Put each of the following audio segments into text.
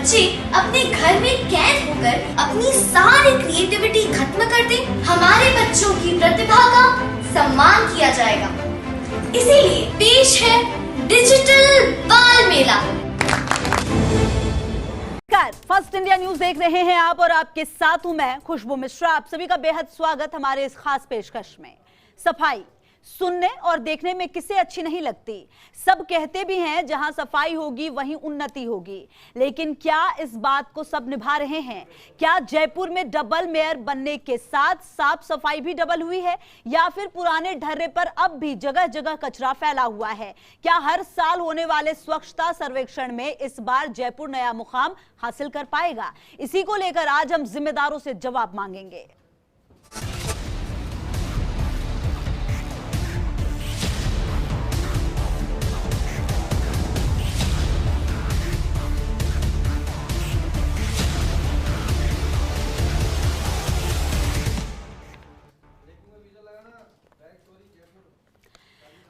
बच्चे अपने घर में कैद होकर अपनी सारी क्रिएटिविटी खत्म कर दें, हमारे बच्चों की प्रतिभा का सम्मान किया जाएगा। इसीलिए पेश है डिजिटल बाल मेला। फर्स्ट इंडिया न्यूज देख रहे हैं आप और आपके साथ हूं मैं खुशबू मिश्रा। आप सभी का बेहद स्वागत हमारे इस खास पेशकश में। सफाई सुनने और देखने में किसे अच्छी नहीं लगती। सब कहते भी हैं जहां सफाई होगी वहीं उन्नति होगी, लेकिन क्या इस बात को सब निभा रहे हैं? क्या जयपुर में डबल मेयर बनने के साथ साफ सफाई भी डबल हुई है, या फिर पुराने ढर्रे पर अब भी जगह जगह कचरा फैला हुआ है? क्या हर साल होने वाले स्वच्छता सर्वेक्षण में इस बार जयपुर नया मुकाम हासिल कर पाएगा? इसी को लेकर आज हम जिम्मेदारों से जवाब मांगेंगे।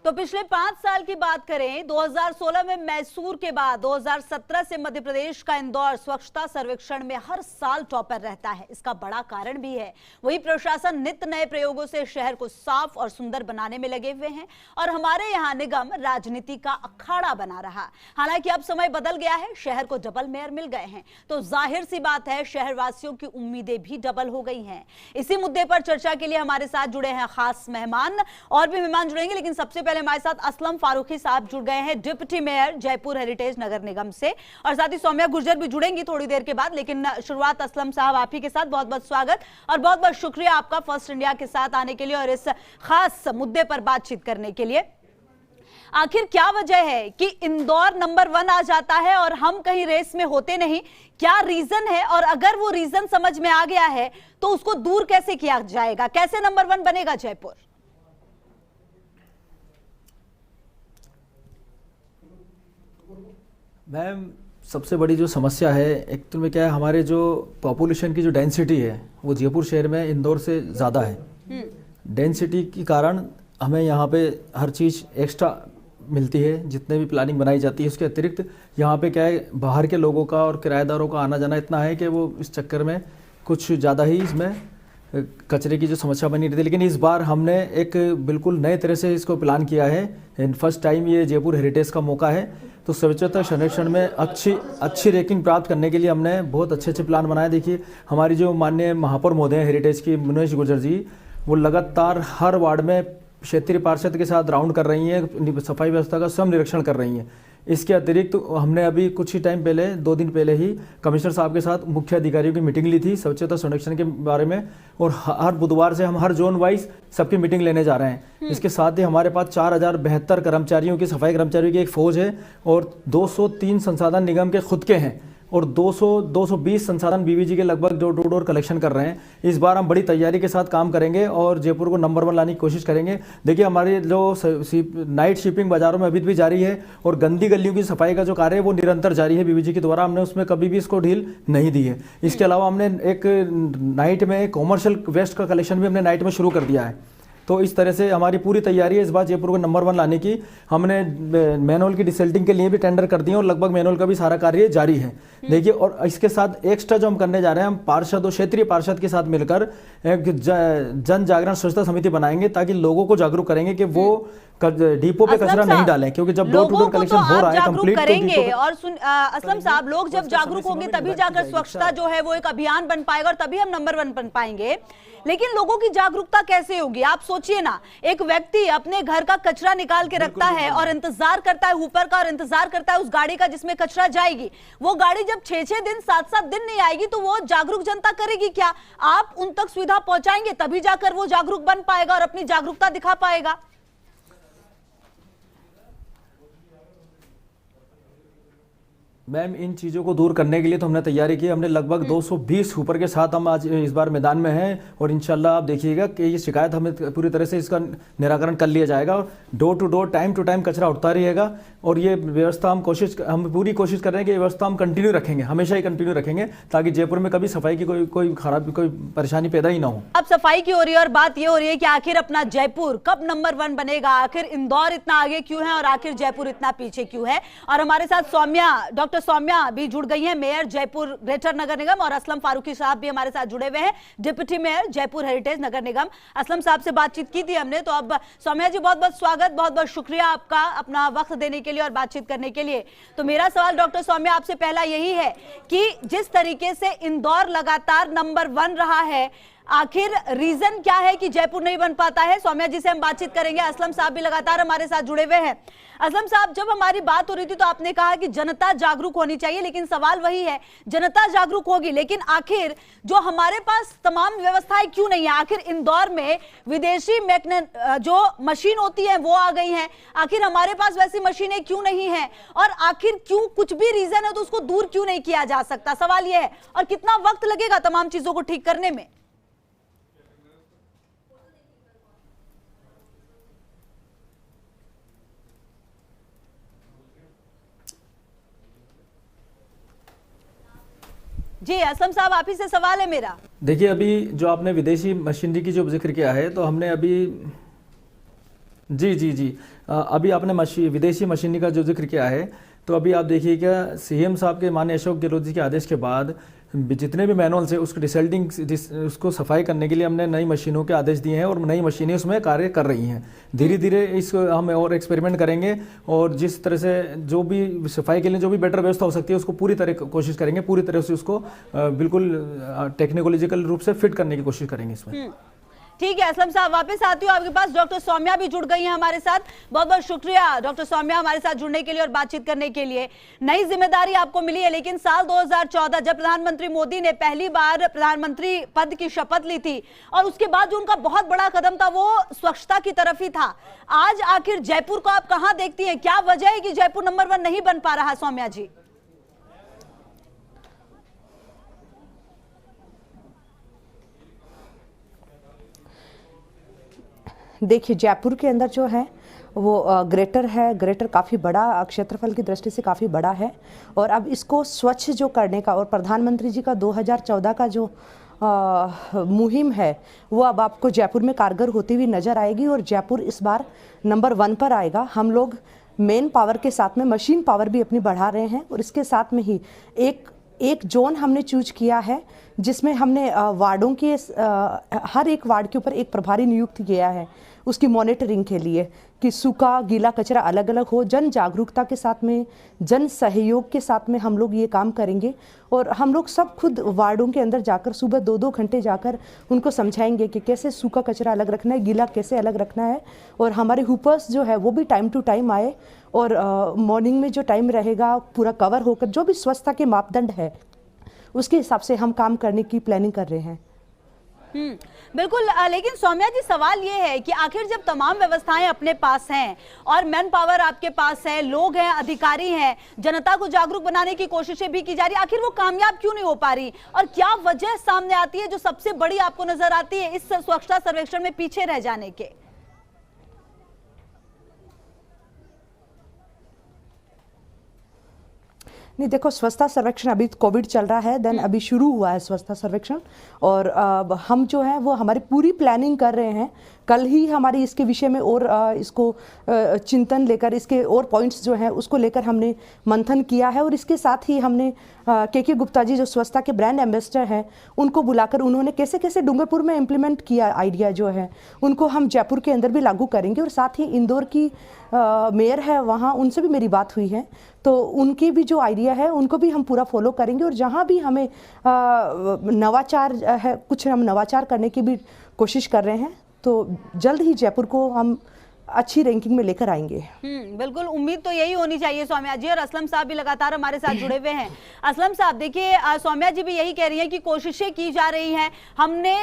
तो पिछले 5 साल की बात करें, 2016 में मैसूर के बाद 2017 से मध्य प्रदेश का इंदौर स्वच्छता सर्वेक्षण में हर साल टॉपर रहता है। इसका बड़ा कारण भी है, वही प्रशासन नित्य नए प्रयोगों से शहर को साफ और सुंदर बनाने में लगे हुए हैं और हमारे यहाँ निगम राजनीति का अखाड़ा बना रहा। हालांकि अब समय बदल गया है, शहर को डबल मेयर मिल गए हैं, तो जाहिर सी बात है शहरवासियों की उम्मीदें भी डबल हो गई हैं। इसी मुद्दे पर चर्चा के लिए हमारे साथ जुड़े हैं खास मेहमान, और भी मेहमान जुड़ेंगे, लेकिन सबसे पहले हमारे साथ असलम फारूकी साहब जुड़ गए हैं, डिप्टी मेयर जयपुर हेरिटेज नगर निगम से, और साथ ही सौम्या गुर्जर भी जुड़ेंगी थोड़ी देर के बाद। लेकिन शुरुआत असलम साहब आप ही के साथ। बहुत बहुत स्वागत और बहुत बहुत शुक्रिया आपका फर्स्ट इंडिया के साथ आने के लिए और इस खास मुद्दे पर बातचीत करने के लिए। आखिर क्या वजह है कि इंदौर नंबर 1 आ जाता है और हम कहीं रेस में होते नहीं? क्या रीजन है, और अगर वो रीजन समझ में आ गया है तो उसको दूर कैसे किया जाएगा? कैसे नंबर 1 बनेगा जयपुर? मैम, सबसे बड़ी जो समस्या है एक तो में क्या है, हमारे जो पॉपुलेशन की जो डेंसिटी है वो जयपुर शहर में इंदौर से ज़्यादा है। डेंसिटी के कारण हमें यहाँ पे हर चीज़ एक्स्ट्रा मिलती है, जितने भी प्लानिंग बनाई जाती है। उसके अतिरिक्त यहाँ पे क्या है, बाहर के लोगों का और किराएदारों का आना जाना इतना है कि वो इस चक्कर में कुछ ज़्यादा ही इसमें कचरे की जो समस्या बनी रही थी। लेकिन इस बार हमने एक बिल्कुल नए तरह से इसको प्लान किया है। फर्स्ट टाइम ये जयपुर हेरिटेज का मौका है, तो स्वच्छता सर्वेक्षण में अच्छी रैंकिंग प्राप्त करने के लिए हमने बहुत अच्छे प्लान बनाए। देखिए, हमारी जो माननीय महापौर महोदय हेरिटेज की मनोज गुर्जर जी, वो लगातार हर वार्ड में क्षेत्रीय पार्षद के साथ राउंड कर रही हैं, सफाई व्यवस्था का स्वयं निरीक्षण कर रही हैं। इसके अतिरिक्त हमने अभी कुछ ही टाइम पहले, 2 दिन पहले ही कमिश्नर साहब के साथ मुख्य अधिकारियों की मीटिंग ली थी स्वच्छता सर्वेक्षण के बारे में, और हर बुधवार से हम हर जोन वाइज सबकी मीटिंग लेने जा रहे हैं। इसके साथ ही हमारे पास 4072 कर्मचारियों की, सफाई कर्मचारियों की एक फौज है, और 203 संसाधन निगम के खुद के हैं, और 220 संसाधन बीवीजी के लगभग डोर टू डोर कलेक्शन कर रहे हैं। इस बार हम बड़ी तैयारी के साथ काम करेंगे और जयपुर को नंबर 1 लाने की कोशिश करेंगे। देखिए, हमारी जो नाइट शिपिंग बाजारों में अभी भी जारी है, और गंदी गलियों की सफाई का जो कार्य है वो निरंतर जारी है बीवीजी के द्वारा। हमने उसमें कभी भी इसको ढील नहीं दी है। इसके अलावा हमने एक नाइट में कॉमर्शियल वेस्ट का कलेक्शन भी हमने नाइट में शुरू कर दिया है। तो इस तरह से हमारी पूरी तैयारी है इस बार जयपुर को नंबर 1 लाने की। हमने मैनुअल की डिसल्टिंग के लिए भी टेंडर कर दिए और लगभग मैनुअल का भी सारा कार्य जारी है। देखिए, और इसके साथ एक्स्ट्रा जो हम करने जा रहे हैं, हम पार्षद और क्षेत्रीय पार्षद के साथ मिलकर एक जन जागरण स्वच्छता समिति बनाएंगे, ताकि लोगों को जागरूक करेंगे कि वो डिपो पे कचरा नहीं डालें, क्योंकि जब डोर टू डोर कलेक्शन हो रहा है कंप्लीट करेंगे। और असलम साहब, लोग जब जागरूक होंगे तभी जाकर स्वच्छता जो है वो एक अभियान बन पाएगा और तभी हम नंबर 1 बन पाएंगे। लेकिन लोगों की जागरूकता कैसे होगी? आप सोचिए ना, एक व्यक्ति अपने घर का कचरा निकाल के रखता है और इंतजार करता है ऊपर का, और इंतजार करता है उस गाड़ी का जिसमें कचरा जाएगी। वो गाड़ी जब 6-6 दिन 7-7 दिन नहीं आएगी तो वो जागरूक जनता करेगी क्या? आप उन तक सुविधा पहुंचाएंगे तभी जाकर वो जागरूक बन पाएगा और अपनी जागरूकता दिखा पाएगा। मैम, इन चीज़ों को दूर करने के लिए तो हमने तैयारी की। हमने लगभग 220 ऊपर के साथ हम आज इस बार मैदान में हैं, और इंशाल्लाह आप देखिएगा कि ये शिकायत हमें पूरी तरह से इसका निराकरण कर लिया जाएगा। Door to door time to time कचरा उठता रहेगा, और ये व्यवस्था हम पूरी कोशिश कर रहे हैं कि ये व्यवस्था हम कंटिन्यू रखेंगे, हमेशा ही कंटिन्यू रखेंगे, ताकि जयपुर में कभी सफाई की कोई खराबी, कोई परेशानी पैदा ही ना हो। अब सफाई की हो रही है और बात ये हो रही है कि आखिर अपना जयपुर कब नंबर 1 बनेगा? आखिर इंदौर इतना आगे क्यों है और आखिर जयपुर इतना पीछे क्यों है? और हमारे साथ सौम्या, डॉक्टर डॉक्टर सौम्या भी जुड़ गई हैं, मेयर जयपुर ग्रेटर नगर निगम, और असलम फारूकी साहब भी हमारे साथ जुड़े हुए हैं, डिप्टी मेयर जयपुर हेरिटेज नगर निगम। असलम साहब से बातचीत की थी हमने, तो अब सौम्या जी बहुत बहुत स्वागत, बहुत बहुत शुक्रिया आपका अपना वक्त देने के लिए और बातचीत करने के लिए। तो मेरा सवाल डॉक्टर सौम्या आपसे पहला यही है कि जिस तरीके से इंदौर लगातार नंबर 1 रहा है, आखिर रीजन क्या है कि जयपुर नहीं बन पाता है? सौम्या जी से हम बातचीत करेंगे। असलम साहब भी लगातार हमारे साथ जुड़े हुए हैं। असलम साहब, जब हमारी बात हो रही थी तो आपने कहा कि जनता जागरूक होनी चाहिए, लेकिन सवाल वही है, जनता जागरूक होगी लेकिन आखिर जो हमारे पास तमाम व्यवस्थाएं क्यों नहीं है? आखिर इंदौर में विदेशी जो मशीन होती है वो आ गई है, आखिर हमारे पास वैसी मशीनें क्यों नहीं है? और आखिर क्यों, कुछ भी रीजन है तो उसको दूर क्यों नहीं किया जा सकता? सवाल यह है। और कितना वक्त लगेगा तमाम चीजों को ठीक करने में? जी असलम साहब, आप ही से सवाल है मेरा। देखिए, अभी जो आपने विदेशी मशीनरी की जो जिक्र किया है, तो हमने अभी जी अभी आपने विदेशी मशीनरी का जो जिक्र किया है, तो अभी आप देखिएगा सीएम साहब के माननीय अशोक गहलोत जी के आदेश के बाद जितने भी मैनुअल्स है उसको डिसल्टिंग उसको सफाई करने के लिए हमने नई मशीनों के आदेश दिए हैं और नई मशीनें उसमें कार्य कर रही हैं। धीरे धीरे इसको हम और एक्सपेरिमेंट करेंगे और जिस तरह से जो भी सफाई के लिए जो भी बेटर व्यवस्था हो सकती है उसको पूरी तरह कोशिश करेंगे, पूरी तरह से उसको बिल्कुल टेक्नोलॉजिकल रूप से फिट करने की कोशिश करेंगे इसमें। ठीक है असलम साहब, वापस आती हूँ आपके पास। डॉक्टर सौम्या भी जुड़ गई हैं हमारे साथ। बहुत बहुत शुक्रिया डॉक्टर सौम्या हमारे साथ जुड़ने के लिए और बातचीत करने के लिए। नई जिम्मेदारी आपको मिली है, लेकिन साल 2014 जब प्रधानमंत्री मोदी ने पहली बार प्रधानमंत्री पद की शपथ ली थी और उसके बाद जो उनका बहुत बड़ा कदम था वो स्वच्छता की तरफ ही था। आज आखिर जयपुर को आप कहां देखती हैं? क्या वजह है कि जयपुर नंबर 1 नहीं बन पा रहा? सौम्या जी, देखिए, जयपुर के अंदर जो है वो ग्रेटर है। ग्रेटर काफ़ी बड़ा, क्षेत्रफल की दृष्टि से काफ़ी बड़ा है और अब इसको स्वच्छ जो करने का और प्रधानमंत्री जी का 2014 का जो मुहिम है वो अब आपको जयपुर में कारगर होती हुई नज़र आएगी और जयपुर इस बार नंबर 1 पर आएगा। हम लोग मेन पावर के साथ में मशीन पावर भी अपनी बढ़ा रहे हैं और इसके साथ में ही एक जोन हमने चूज किया है जिसमें हमने वार्डों के हर एक वार्ड के ऊपर एक प्रभारी नियुक्त किया है उसकी मॉनिटरिंग के लिए कि सूखा गीला कचरा अलग अलग हो। जन जागरूकता के साथ में, जन सहयोग के साथ में हम लोग ये काम करेंगे और हम लोग सब खुद वार्डों के अंदर जाकर सुबह 2-2 घंटे जाकर उनको समझाएंगे कि कैसे सूखा कचरा अलग रखना है, गीला कैसे अलग रखना है। और हमारे हुपर्स जो है वो भी टाइम टू टाइम आए और मॉर्निंग में जो टाइम रहेगा पूरा कवर होकर जो भी स्वच्छता के मापदंड है उसके हिसाब से हम काम करने की प्लानिंग कर रहे हैं। बिल्कुल। लेकिन सौम्या जी, सवाल ये है कि आखिर जब तमाम व्यवस्थाएं अपने पास हैं और मैन पावर आपके पास है, लोग हैं, अधिकारी हैं, जनता को जागरूक बनाने की कोशिशें भी की जा रही, आखिर वो कामयाब क्यों नहीं हो पा रही? और क्या वजह सामने आती है जो सबसे बड़ी आपको नजर आती है इस स्वच्छता सर्वेक्षण में पीछे रह जाने के? नहीं, देखो, स्वच्छता सर्वेक्षण अभी कोविड चल रहा है, देन अभी शुरू हुआ है स्वच्छता सर्वेक्षण और हम जो है वो हमारी पूरी प्लानिंग कर रहे हैं। कल ही हमारी इसके विषय में और इसको चिंतन लेकर इसके और पॉइंट्स जो हैं उसको लेकर हमने मंथन किया है और इसके साथ ही हमने के गुप्ता जी जो स्वच्छता के ब्रांड एम्बेसडर हैं उनको बुलाकर उन्होंने कैसे कैसे डूंगरपुर में इम्प्लीमेंट किया आइडिया जो है उनको हम जयपुर के अंदर भी लागू करेंगे। और साथ ही इंदौर की मेयर है वहाँ, उनसे भी मेरी बात हुई है तो उनकी भी जो आइडिया है उनको भी हम पूरा फॉलो करेंगे और जहाँ भी हमें नवाचार है, कुछ हम नवाचार करने की भी कोशिश कर रहे हैं तो जल्द ही जयपुर को हम अच्छी रैंकिंग में लेकर आएंगे। बिल्कुल, उम्मीद तो यही होनी चाहिए सौम्या जी। और असलम साहब भी लगातार हमारे साथ जुड़े हुए हैं। असलम साहब, देखिए, सौम्या जी भी यही कह रही हैं कि कोशिशें की जा रही हैं, हमने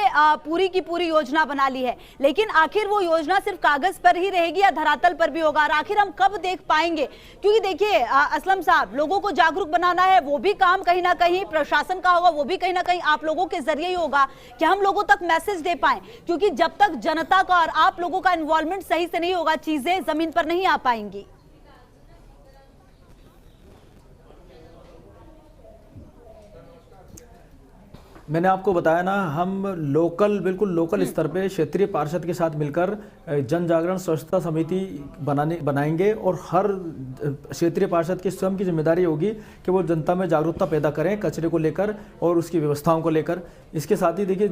पूरी की पूरी योजना बना ली है, लेकिन आखिर वो योजना सिर्फ कागज पर ही रहेगी या धरातल पर भी होगा? और आखिर हम कब देख पाएंगे? क्योंकि देखिए असलम साहब, लोगों को जागरूक बनाना है, वो भी काम कहीं ना कहीं प्रशासन का होगा, वो भी कहीं ना कहीं आप लोगों के जरिए ही होगा कि हम लोगों तक मैसेज दे पाए, क्योंकि जब तक जनता का और आप लोगों का इन्वॉल्वमेंट सही से नहीं होगा चीजें जमीन पर नहीं आ पाएंगी। मैंने आपको बताया ना, हम लोकल, बिल्कुल लोकल स्तर पे क्षेत्रीय पार्षद के साथ मिलकर जन जागरण स्वच्छता समिति बनाएंगे और हर क्षेत्रीय पार्षद की स्वयं की जिम्मेदारी होगी कि वो जनता में जागरूकता पैदा करें कचरे को लेकर और उसकी व्यवस्थाओं को लेकर। इसके साथ ही देखिए,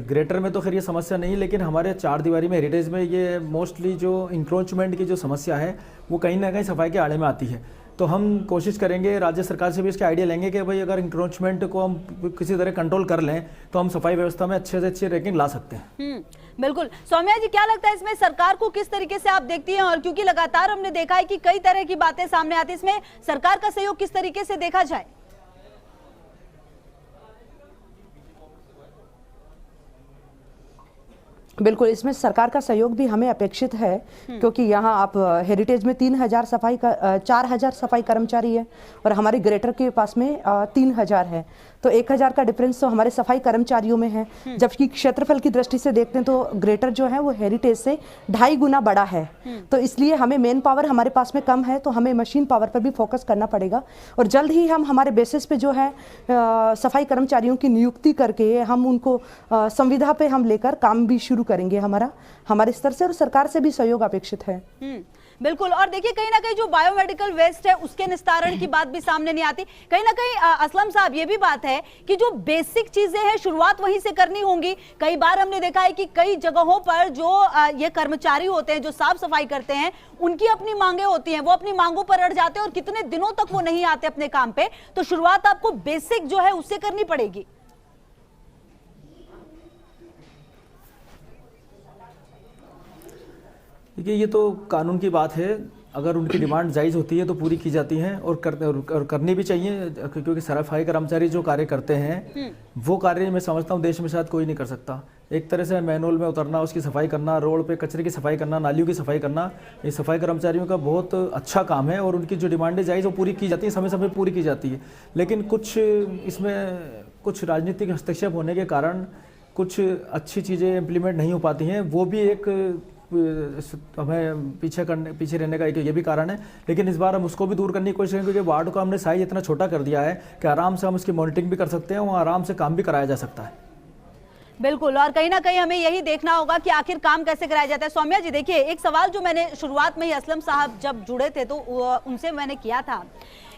ग्रेटर में तो खैर ये समस्या नहीं, लेकिन हमारे चार दीवारी में, हेरिटेज में ये मोस्टली जो इंक्रोचमेंट की जो समस्या है वो कहीं ना कहीं सफाई के आड़े में आती है। तो हम कोशिश करेंगे, राज्य सरकार से भी इसके आइडिया लेंगे कि भाई अगर इंक्रोचमेंट को हम किसी तरह कंट्रोल कर लें तो हम सफाई व्यवस्था में अच्छे से अच्छी रैंकिंग ला सकते हैं। बिल्कुल। सौम्या जी, क्या लगता है इसमें सरकार को किस तरीके से आप देखती हैं? और क्योंकि लगातार हमने देखा है कि कई तरह की बातें सामने आती है, इसमें सरकार का सहयोग किस तरीके से देखा जाए? बिल्कुल, इसमें सरकार का सहयोग भी हमें अपेक्षित है, क्योंकि यहाँ आप हेरिटेज में 4,000 सफाई कर्मचारी है और हमारे ग्रेटर के पास में 3,000 है, तो 1,000 का डिफरेंस तो हमारे सफाई कर्मचारियों में है। जबकि क्षेत्रफल की दृष्टि से देखते हैं तो ग्रेटर जो है वो हेरिटेज से 2.5 गुना बड़ा है, तो इसलिए हमें मेन पावर हमारे पास में कम है, तो हमें मशीन पावर पर भी फोकस करना पड़ेगा। और जल्द ही हम हमारे बेसिस पे जो है सफाई कर्मचारियों की नियुक्ति करके हम उनको संविदा पे हम लेकर काम भी शुरू करेंगे हमारे स्तर से, और सरकार से भी सहयोग अपेक्षित है। बिल्कुल। और देखिए, कहीं ना कहीं जो बायोमेडिकल वेस्ट है उसके निस्तारण की बात भी सामने नहीं आती। कहीं ना कहीं असलम साहब, ये भी बात है कि जो बेसिक चीजें हैं शुरुआत वहीं से करनी होंगी। कई बार हमने देखा है कि कई जगहों पर जो ये कर्मचारी होते हैं जो साफ सफाई करते हैं, उनकी अपनी मांगे होती हैं, वो अपनी मांगों पर अड़ जाते हैं और कितने दिनों तक वो नहीं आते अपने काम पे। तो शुरुआत आपको बेसिक जो है उससे करनी पड़ेगी। देखिए, ये तो कानून की बात है, अगर उनकी डिमांड जायज़ होती है तो पूरी की जाती है और करनी भी चाहिए, क्योंकि सफाई कर्मचारी जो कार्य करते हैं वो कार्य मैं समझता हूँ देश में शायद कोई नहीं कर सकता। एक तरह से मैनुअल में उतरना, उसकी सफाई करना, रोड पे कचरे की सफाई करना, नालियों की सफाई करना, ये सफाई कर्मचारियों का बहुत अच्छा काम है और उनकी जो डिमांडें जायज़ वो पूरी की जाती है, समय समय पूरी की जाती है। लेकिन कुछ इसमें कुछ राजनीतिक हस्तक्षेप होने के कारण कुछ अच्छी चीज़ें इम्प्लीमेंट नहीं हो पाती हैं, वो भी एक हमें पीछे रहने का एक ये भी कारण है। लेकिन इस बार हम उसको भी दूर करने की कोशिश करें, क्योंकि वार्ड को हमने साइज इतना छोटा कर दिया है कि आराम से हम उसकी मॉनिटरिंग भी कर सकते हैं, वहाँ आराम से काम भी कराया जा सकता है। बिल्कुल। और कहीं ना कहीं हमें यही देखना होगा कि आखिर काम कैसे कराया जाता है। सौम्या जी, देखिए, एक सवाल जो मैंने शुरुआत में ही असलम साहब जब जुड़े थे तो उनसे मैंने किया था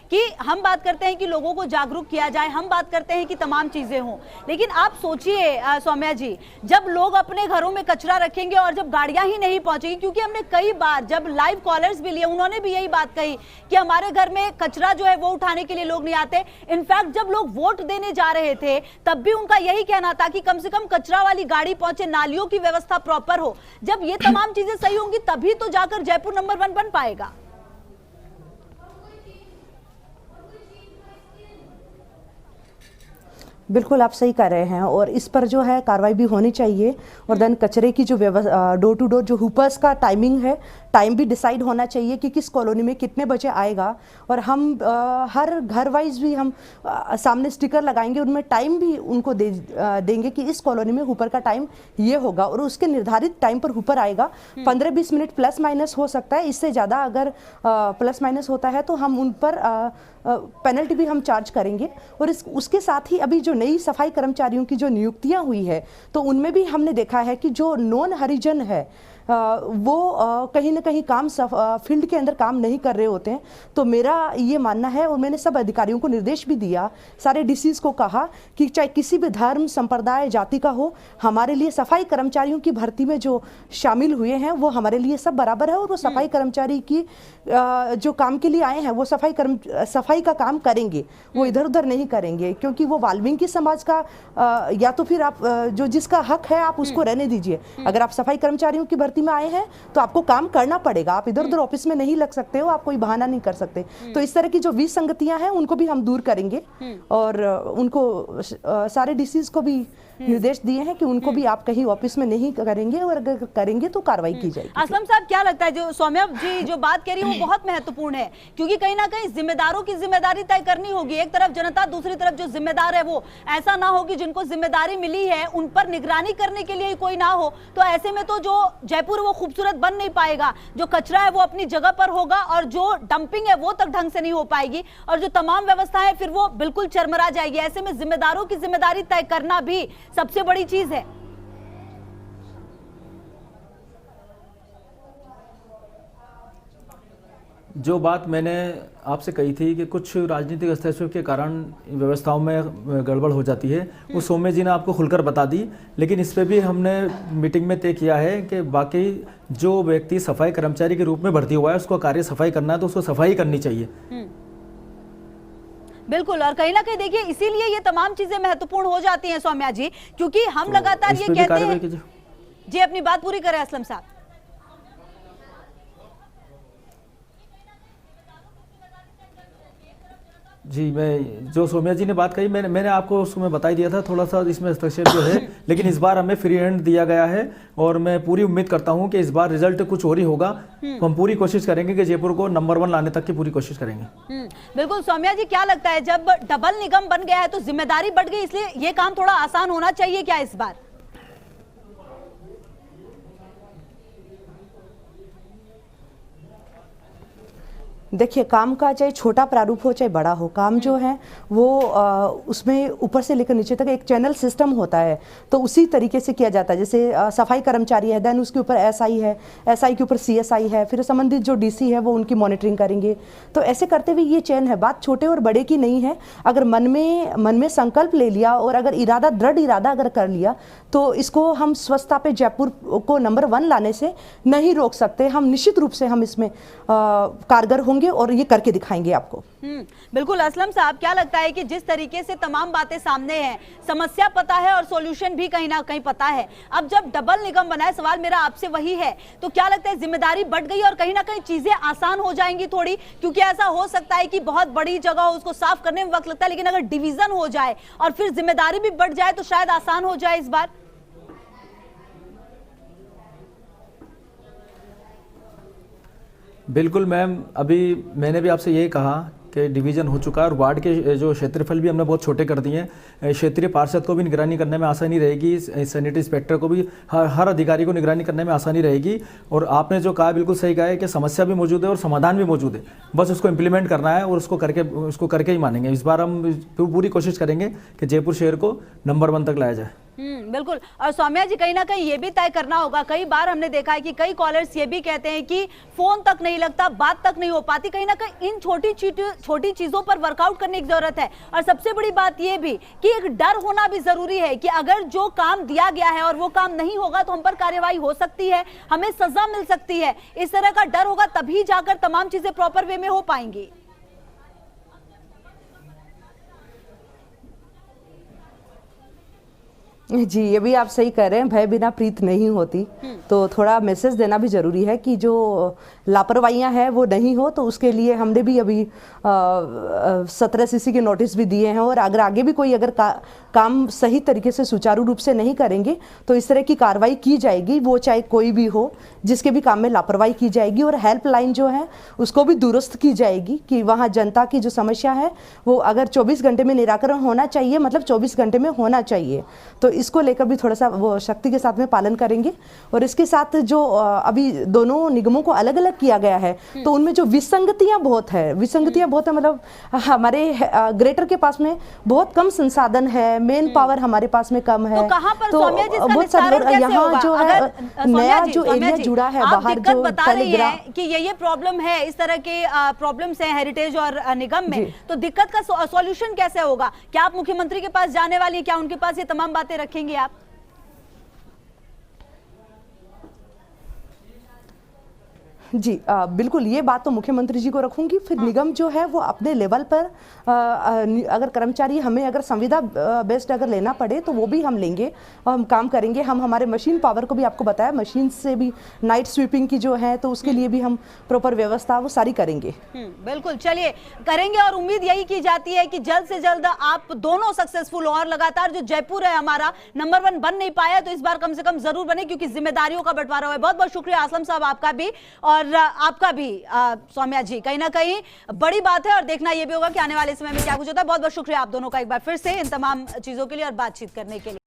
कि हम बात करते हैं कि लोगों को जागरूक किया जाए, हम बात करते हैं कि तमाम चीजें हों, लेकिन आप सोचिए सौम्या जी, जब लोग अपने घरों में कचरा रखेंगे और जब गाड़ियां ही नहीं पहुंचेगी, क्योंकि हमने कई बार जब लाइव कॉलर्स भी लिए उन्होंने भी यही बात कही कि हमारे घर में कचरा जो है वो उठाने के लिए लोग नहीं आते। इनफैक्ट जब लोग वोट देने जा रहे थे तब भी उनका यही कहना था कि कम से कम कचरा वाली गाड़ी पहुंचे, नालियों की व्यवस्था प्रॉपर हो। जब ये तमाम चीजें सही होंगी तभी तो जाकर जयपुर नंबर 1 बन पाएगा। बिल्कुल, आप सही कर रहे हैं और इस पर जो है कार्रवाई भी होनी चाहिए। और देन कचरे की जो डोर टू डोर जो हुपर्स का टाइमिंग है, टाइम भी डिसाइड होना चाहिए कि किस कॉलोनी में कितने बजे आएगा, और हम हर घर वाइज भी हम सामने स्टिकर लगाएंगे, उनमें टाइम भी उनको देंगे कि इस कॉलोनी में हुपर का टाइम ये होगा और उसके निर्धारित टाइम पर हुपर आएगा। 15-20 मिनट प्लस माइनस हो सकता है, इससे ज़्यादा अगर प्लस माइनस होता है तो हम उन पर पेनल्टी भी हम चार्ज करेंगे। और उसके साथ ही अभी जो नई सफाई कर्मचारियों की जो नियुक्तियां हुई है तो उनमें भी हमने देखा है कि जो नॉन हरिजन है वो कहीं ना कहीं काम फील्ड के अंदर काम नहीं कर रहे होते हैं। तो मेरा ये मानना है, और मैंने सब अधिकारियों को निर्देश भी दिया, सारे डीसीज को कहा कि चाहे किसी भी धर्म, संप्रदाय, जाति का हो, हमारे लिए सफाई कर्मचारियों की भर्ती में जो शामिल हुए हैं वो हमारे लिए सब बराबर है। और वो सफाई कर्मचारी की जो काम के लिए आए हैं वो सफाई का काम करेंगे, वो इधर उधर नहीं करेंगे, क्योंकि वो वाल्मीकि समाज का या तो फिर आप जो जिसका हक है आप उसको रहने दीजिए। अगर आप सफाई कर्मचारियों की में आए हैं तो आपको काम करना पड़ेगा, आप इधर उधर ऑफिस में नहीं लग सकते हो, आप कोई बहाना नहीं कर सकते। तो इस तरह की जो विसंगतियां हैं उनको भी हम दूर करेंगे और उनको सारे डीसीज को भी निर्देश दिए हैं कि उनको भी आप कहीं ऑफिस में नहीं करेंगे और अगर करेंगे तो कार्रवाई की जाएगी। असलम साहब, क्या लगता है जो सौम्या जी जो बात कह रही है वो बहुत महत्वपूर्ण है, क्योंकि कहीं ना कहीं जिम्मेदारों की जिम्मेदारी तय करनी होगी। एक तरफ जनता, दूसरी तरफ जो जिम्मेदार है वो, ऐसा ना हो कि जिनको जिम्मेदारी मिली है उन पर निगरानी करने के लिए कोई ना हो। तो ऐसे में तो जो जयपुर वो खूबसूरत बन नहीं पाएगा, जो कचरा है वो अपनी जगह पर होगा और जो डंपिंग है वो तक ढंग से नहीं हो पाएगी और जो तमाम व्यवस्थाएं है फिर वो बिल्कुल चरमरा जाएगी। ऐसे में जिम्मेदारों की जिम्मेदारी तय करना भी सबसे बड़ी चीज है। जो बात मैंने आपसे कही थी कि कुछ राजनीतिक हस्तक्षेप के कारण व्यवस्थाओं में गड़बड़ हो जाती है, वो सौम्य जी ने आपको खुलकर बता दी। लेकिन इस पे भी हमने मीटिंग में तय किया है कि बाकी जो व्यक्ति सफाई कर्मचारी के रूप में भर्ती हुआ है उसको कार्य सफाई करना है तो उसको सफाई करनी चाहिए। बिल्कुल, और कहीं ना कहीं देखिए इसीलिए ये तमाम चीजें महत्वपूर्ण हो जाती हैं सौम्या जी, क्योंकि हम तो लगातार ये कहते हैं। जी अपनी बात पूरी करें असलम साहब। जी, मैं जो सौम्या जी ने बात कही मैंने आपको उसमें बता ही दिया था, थोड़ा सा इसमें हस्तक्षेप जो है लेकिन इस बार हमें फ्री हैंड दिया गया है और मैं पूरी उम्मीद करता हूं कि इस बार रिजल्ट कुछ और ही होगा। तो हम पूरी कोशिश करेंगे कि जयपुर को नंबर 1 लाने तक की पूरी कोशिश करेंगे। बिल्कुल सौम्या जी, क्या लगता है जब डबल निगम बन गया है तो जिम्मेदारी बढ़ गई, इसलिए ये काम थोड़ा आसान होना चाहिए क्या इस बार? देखिए, काम का चाहे छोटा प्रारूप हो चाहे बड़ा हो, काम जो है वो उसमें ऊपर से लेकर नीचे तक एक चैनल सिस्टम होता है, तो उसी तरीके से किया जाता है। जैसे सफाई कर्मचारी है, देन उसके ऊपर एसआई है, एसआई के ऊपर सीएसआई है, फिर संबंधित जो डीसी है वो उनकी मॉनिटरिंग करेंगे। तो ऐसे करते हुए ये चैन है, बात छोटे और बड़े की नहीं है। अगर मन में संकल्प ले लिया और अगर दृढ़ इरादा अगर कर लिया तो इसको हम स्वच्छता पे जयपुर को नंबर 1 लाने से नहीं रोक सकते। हम निश्चित रूप से हम इसमें कारगर होंगे और ये करके दिखाएंगे आपको। बिल्कुल असलम साहब, क्या लगता है कि जिस तरीके से तमाम बातें सामने हैं, समस्या पता है और सॉल्यूशन भी कहीं ना कहीं पता है, अब जब डबल निगम बना है, सवाल मेरा आपसे वही है, तो क्या लगता है जिम्मेदारी बढ़ गई और कहीं ना कहीं चीजें आसान हो जाएंगी थोड़ी? क्योंकि ऐसा हो सकता है कि बहुत बड़ी जगह हो, उसको साफ करने में वक्त लगता है, लेकिन अगर डिवीजन हो जाए और फिर जिम्मेदारी भी बढ़ जाए तो शायद आसान हो जाए इस बार। बिल्कुल मैम, अभी मैंने भी आपसे यही कहा कि डिवीज़न हो चुका है और वार्ड के जो क्षेत्रफल भी हमने बहुत छोटे कर दिए हैं। क्षेत्रीय पार्षद को भी निगरानी करने में आसानी रहेगी, सैनिटरी इंस्पेक्टर को भी, हर अधिकारी को निगरानी करने में आसानी रहेगी। और आपने जो कहा बिल्कुल सही कहा है कि समस्या भी मौजूद है और समाधान भी मौजूद है, बस उसको इम्प्लीमेंट करना है और उसको करके ही मानेंगे। इस बार हम पूरी कोशिश करेंगे कि जयपुर शहर को नंबर 1 तक लाया जाए। बिल्कुल, और सौम्या जी कहीं ना कहीं ये भी तय करना होगा, कई बार हमने देखा है कि कई कॉलर्स ये भी कहते हैं कि फोन तक नहीं लगता, बात तक नहीं हो पाती। कहीं ना कहीं इन छोटी चीजों पर वर्कआउट करने की जरूरत है। और सबसे बड़ी बात ये भी कि एक डर होना भी जरूरी है कि अगर जो काम दिया गया है और वो काम नहीं होगा तो हम पर कार्रवाई हो सकती है, हमें सजा मिल सकती है। इस तरह का डर होगा तभी जाकर तमाम चीजें प्रॉपर वे में हो पाएंगी। जी, ये भी आप सही कह रहे हैं, भय बिना प्रीत नहीं होती। तो थोड़ा मैसेज देना भी जरूरी है कि जो लापरवाहियां हैं वो नहीं हो। तो उसके लिए हमने भी अभी 17 सीसी के नोटिस भी दिए हैं और अगर आगे भी कोई अगर काम सही तरीके से सुचारू रूप से नहीं करेंगे तो इस तरह की कार्रवाई की जाएगी, वो चाहे कोई भी हो, जिसके भी काम में लापरवाही की जाएगी। और हेल्पलाइन जो है उसको भी दुरुस्त की जाएगी कि वहाँ जनता की जो समस्या है वो अगर 24 घंटे में निराकरण होना चाहिए, मतलब 24 घंटे में होना चाहिए। तो इसको लेकर भी थोड़ा सा वो शक्ति के साथ में पालन करेंगे। और इसके साथ जो अभी दोनों निगमों को अलग अलग किया गया है तो उनमें जो विसंगतियां बहुत है, मतलब हमारे ग्रेटर के पास में बहुत कम संसाधन है, मेन पावर हमारे पास में कम है। तो कहाँ पर तो सौम्या जी इसका बहुत सारे निस्तारण कैसे यहाँ होगा? जो है नया जो एरिया जुड़ा है बाहर, जो बता रही है कि ये प्रॉब्लम है, इस तरह के प्रॉब्लम्स हैं हेरिटेज और निगम में, तो दिक्कत का सॉल्यूशन कैसे होगा? क्या आप मुख्यमंत्री के पास जाने वाली है? क्या उनके पास ये तमाम बातें रखेंगे आप? जी बिल्कुल, ये बात तो मुख्यमंत्री जी को रखूंगी। फिर निगम जो है वो अपने लेवल पर अगर कर्मचारी हमें अगर संविदा बेस्ड अगर लेना पड़े तो वो भी हम लेंगे और हम काम करेंगे। हम हमारे मशीन पावर को भी आपको बताया, मशीन से भी नाइट स्वीपिंग की जो है तो उसके लिए भी हम प्रॉपर व्यवस्था वो सारी करेंगे। बिल्कुल, चलिए करेंगे और उम्मीद यही की जाती है कि जल्द से जल्द आप दोनों सक्सेसफुल और लगातार जो जयपुर है हमारा नंबर 1 बन नहीं पाया तो इस बार कम से कम जरूर बने, क्योंकि जिम्मेदारियों का बंटवारा हुआ है। बहुत बहुत शुक्रिया आसलम साहब आपका भी और आपका भी सौम्या जी। कहीं ना कहीं बड़ी बात है और देखना यह भी होगा कि आने वाले समय में क्या कुछ होता है। बहुत बहुत शुक्रिया आप दोनों का एक बार फिर से इन तमाम चीजों के लिए और बातचीत करने के लिए।